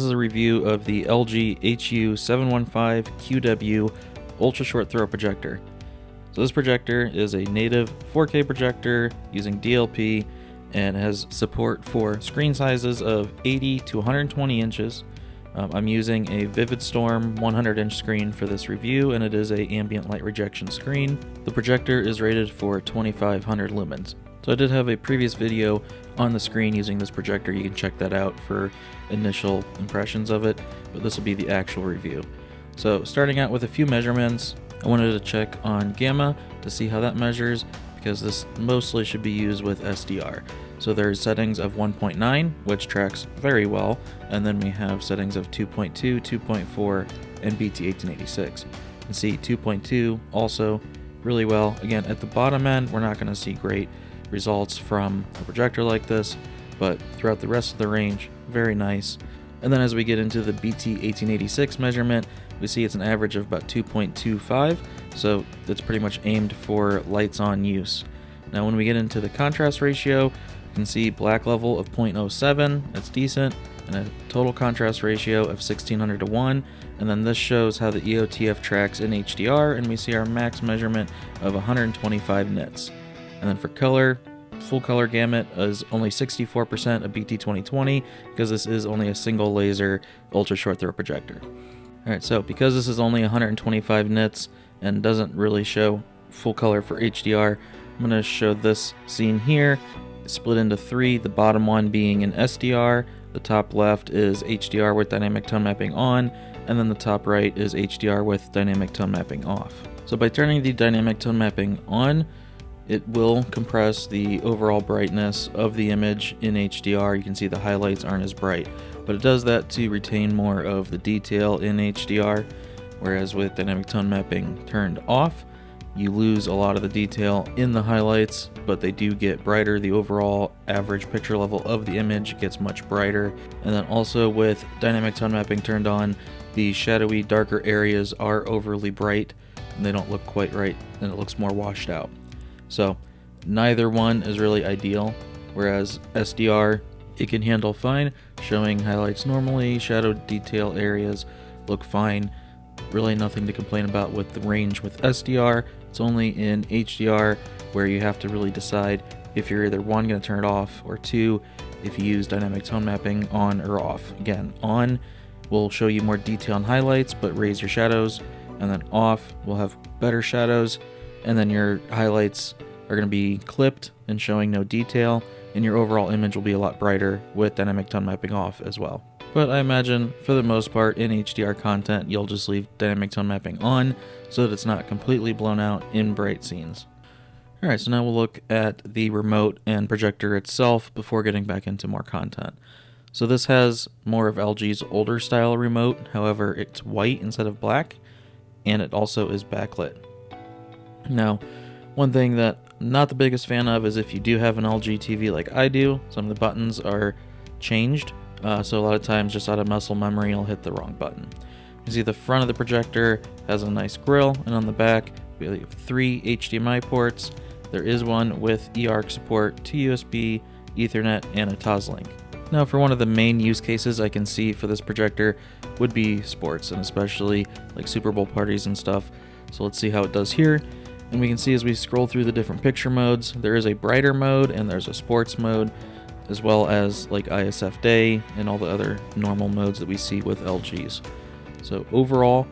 this is a review of the LG HU715QW ultra short throw projector. So this projector is a native 4K projector using DLP and has support for screen sizes of 80 to 120 inches. I'm using a VividStorm 100-inch screen for this review, and it is a ambient light rejection screen. The projector is rated for 2500 lumens. So I did have a previous video on the screen using this projector. You can check that out for initial impressions of it, but this will be the actual review. So starting out with a few measurements, I wanted to check on gamma to see how that measures, because this mostly should be used with SDR. So there's settings of 1.9, which tracks very well, and then we have settings of 2.2, 2.4, and BT1886. You can see 2.2 also really well. Again, at the bottom end, we're not going to see great results from a projector like this, but throughout the rest of the range, very nice. And then as we get into the BT1886 measurement, we see it's an average of about 2.25, so that's pretty much aimed for lights on use. Now when we get into the contrast ratio, you can see black level of 0.07, that's decent, and a total contrast ratio of 1600 to 1, and then this shows how the EOTF tracks in HDR, and we see our max measurement of 125 nits. And then for color, full color gamut is only 64% of BT2020, because this is only a single laser ultra short throw projector. Alright, so because this is only 125 nits and doesn't really show full color for HDR, I'm going to show this scene here, split into three, the bottom one being in SDR, the top left is HDR with dynamic tone mapping on, and then the top right is HDR with dynamic tone mapping off. So by turning the dynamic tone mapping on, it will compress the overall brightness of the image in HDR. You can see the highlights aren't as bright, but it does that to retain more of the detail in HDR, whereas with dynamic tone mapping turned off, you lose a lot of the detail in the highlights, but they do get brighter. The overall average picture level of the image gets much brighter. And then also with dynamic tone mapping turned on, the shadowy, darker areas are overly bright and they don't look quite right, and it looks more washed out. So neither one is really ideal, whereas SDR, it can handle fine, showing highlights normally, shadow detail areas look fine. Really nothing to complain about with the range with SDR. It's only in HDR where you have to really decide if you're either one, going to turn it off, or two, if you use dynamic tone mapping on or off. Again, on will show you more detail and highlights but raise your shadows, and then off will have better shadows, and then your highlights are going to be clipped and showing no detail, and your overall image will be a lot brighter with dynamic tone mapping off as well. But I imagine for the most part in HDR content, you'll just leave dynamic tone mapping on so that it's not completely blown out in bright scenes. Alright, so now we'll look at the remote and projector itself before getting back into more content. So this has more of LG's older style remote, however it's white instead of black, and it also is backlit. Now, one thing that I'm not the biggest fan of is if you do have an LG TV like I do, some of the buttons are changed. So a lot of times just out of muscle memory I'll hit the wrong button. You can see the front of the projector has a nice grille, and on the back we have 3 HDMI ports. There is one with eARC support, 2 USB, Ethernet, and a Toslink. Now for one of the main use cases I can see for this projector would be sports, and especially like Super Bowl parties and stuff. So let's see how it does here. And we can see as we scroll through the different picture modes, there is a brighter mode and there's a sports mode, as well as like ISF day and all the other normal modes that we see with LGs. So overall,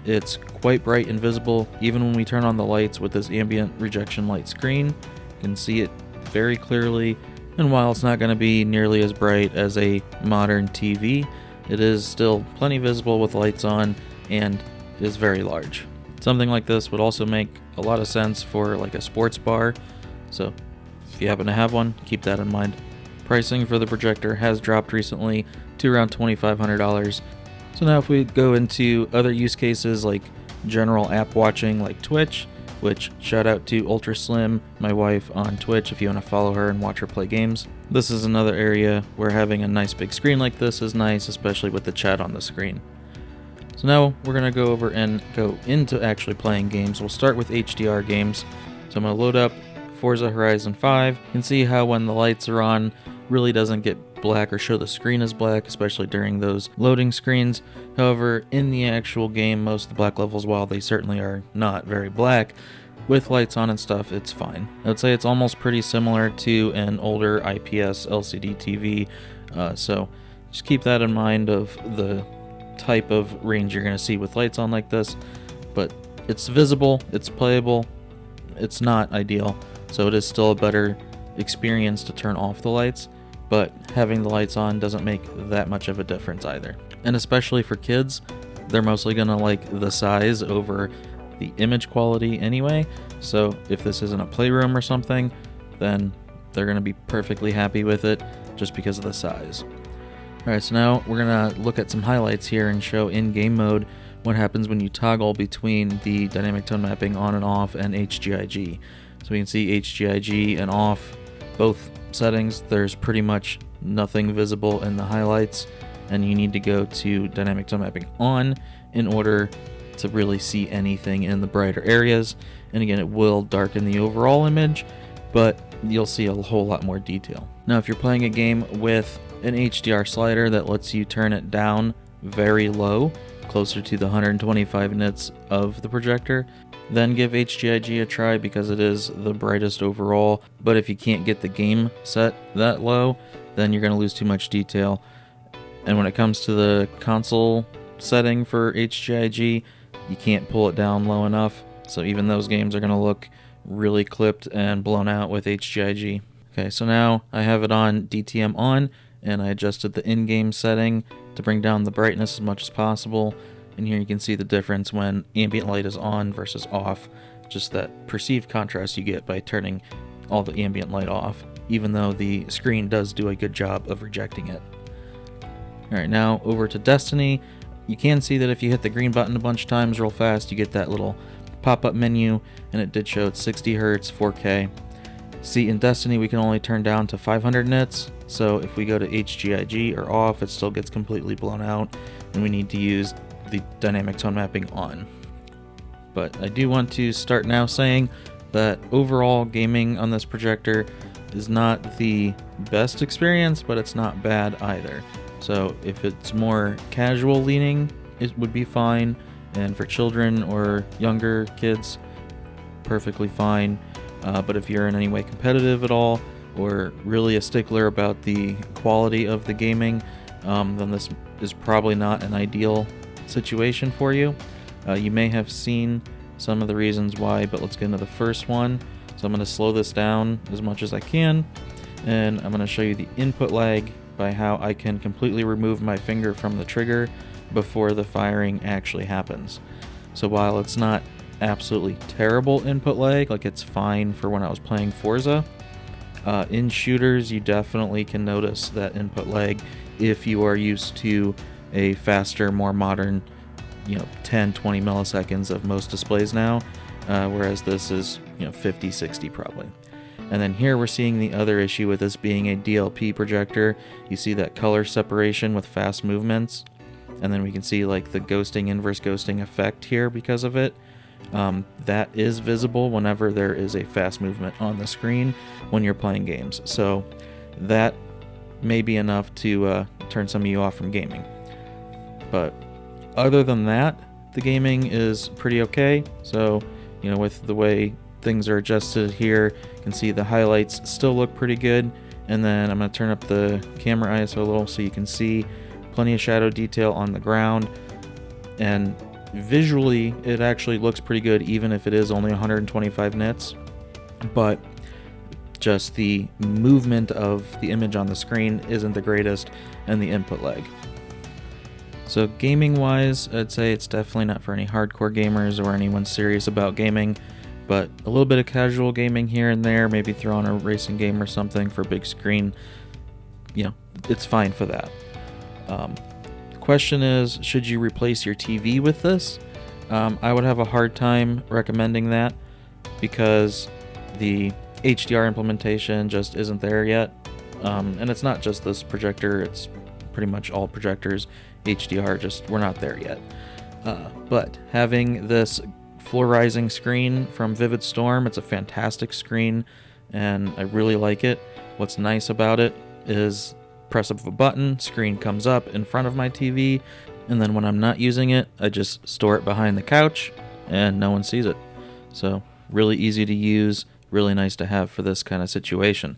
it's quite bright and visible. Even when we turn on the lights with this ambient rejection light screen, you can see it very clearly. And while it's not going to be nearly as bright as a modern TV, it is still plenty visible with lights on and is very large. Something like this would also make a lot of sense for like a sports bar. So if you happen to have one, keep that in mind. Pricing for the projector has dropped recently to around $2,500. So now if we go into other use cases like general app watching like Twitch, which shout out to Ultra Slim, my wife, on Twitch if you want to follow her and watch her play games. This is another area where having a nice big screen like this is nice, especially with the chat on the screen. So now we're going to go over and go into actually playing games. We'll start with HDR games. So I'm going to load up Forza Horizon 5. You can see how when the lights are on, really doesn't get black or show the screen as black, especially during those loading screens. However, in the actual game, most of the black levels, while they certainly are not very black, with lights on and stuff, it's fine. I would say it's almost pretty similar to an older IPS LCD TV, so just keep that in mind of the type of range you're going to see with lights on like this. But it's visible, it's playable, it's not ideal, so it is still a better experience to turn off the lights, but having the lights on doesn't make that much of a difference either. And especially for kids, they're mostly going to like the size over the image quality anyway, so if this isn't a playroom or something, then they're going to be perfectly happy with it just because of the size. Alright, so now we're going to look at some highlights here and show in game mode what happens when you toggle between the dynamic tone mapping on and off and HGIG. So we can see HGIG and off, both settings, there's pretty much nothing visible in the highlights, and you need to go to dynamic tone mapping on in order to really see anything in the brighter areas. And again, it will darken the overall image, but you'll see a whole lot more detail. Now, if you're playing a game with an HDR slider that lets you turn it down very low, closer to the 125 nits of the projector, then give HGIG a try because it is the brightest overall. But if you can't get the game set that low, then you're going to lose too much detail. And when it comes to the console setting for HGIG, you can't pull it down low enough, so even those games are going to look really clipped and blown out with HGIG. Okay, so now I have it on DTM on, and I adjusted the in-game setting to bring down the brightness as much as possible. And here you can see the difference when ambient light is on versus off, just that perceived contrast you get by turning all the ambient light off, even though the screen does do a good job of rejecting it. Alright, now over to Destiny. You can see that if you hit the green button a bunch of times real fast, you get that little pop-up menu, and it did show it's 60 Hz, 4K. See, in Destiny we can only turn down to 500 nits, so if we go to HGIG or off, it still gets completely blown out, and we need to use the dynamic tone mapping on. But I do want to start now saying that overall gaming on this projector is not the best experience, but it's not bad either. So if it's more casual leaning, it would be fine, and for children or younger kids, perfectly fine. But if you're in any way competitive at all, or really a stickler about the quality of the gaming, then this is probably not an ideal situation for you. You may have seen some of the reasons why, but let's get into the first one. So I'm going to slow this down as much as I can, and I'm going to show you the input lag by how I can completely remove my finger from the trigger before the firing actually happens. So while it's not absolutely terrible input lag, like it's fine for when I was playing Forza, in shooters you definitely can notice that input lag if you are used to a faster, more modern, 10-20 milliseconds of most displays now, whereas this is 50-60 probably. And then here we're seeing the other issue with this being a DLP projector. You see that color separation with fast movements, and then we can see like the ghosting, inverse ghosting effect here because of it. That is visible whenever there is a fast movement on the screen when you're playing games. So that may be enough to turn some of you off from gaming. But other than that, the gaming is pretty okay. So, with the way things are adjusted here, you can see the highlights still look pretty good. And then I'm going to turn up the camera ISO a little so you can see plenty of shadow detail on the ground. And visually, it actually looks pretty good even if it is only 125 nits. But just the movement of the image on the screen isn't the greatest, and the input lag. So gaming wise, I'd say it's definitely not for any hardcore gamers or anyone serious about gaming. But a little bit of casual gaming here and there, maybe throw on a racing game or something for big screen, it's fine for that. The question is, should you replace your TV with this? I would have a hard time recommending that because the HDR implementation just isn't there yet. And it's not just this projector, it's pretty much all projectors. HDR, we're not there yet. But having this fluorizing screen from VividStorm, it's a fantastic screen and I really like it. What's nice about it is press of a button, screen comes up in front of my TV, and then when I'm not using it, I just store it behind the couch and no one sees it. So really easy to use, really nice to have for this kind of situation.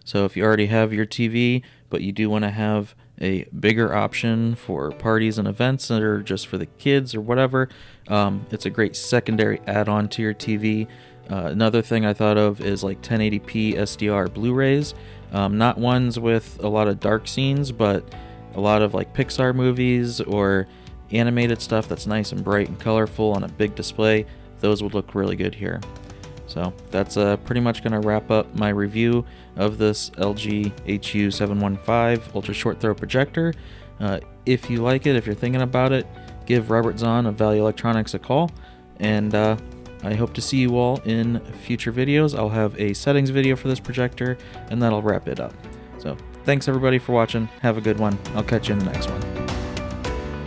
So if you already have your TV, but you do want to have a bigger option for parties and events that are just for the kids or whatever, it's a great secondary add-on to your TV. Another thing I thought of is like 1080p SDR Blu-rays, not ones with a lot of dark scenes, but a lot of like Pixar movies or animated stuff that's nice and bright and colorful on a big display. Those would look really good here. So that's pretty much going to wrap up my review of this LG HU715 ultra short throw projector. If you like it, if you're thinking about it, give Robert Zahn of Value Electronics a call, and I hope to see you all in future videos. I'll have a settings video for this projector, and that'll wrap it up. So thanks everybody for watching. Have a good one. I'll catch you in the next one.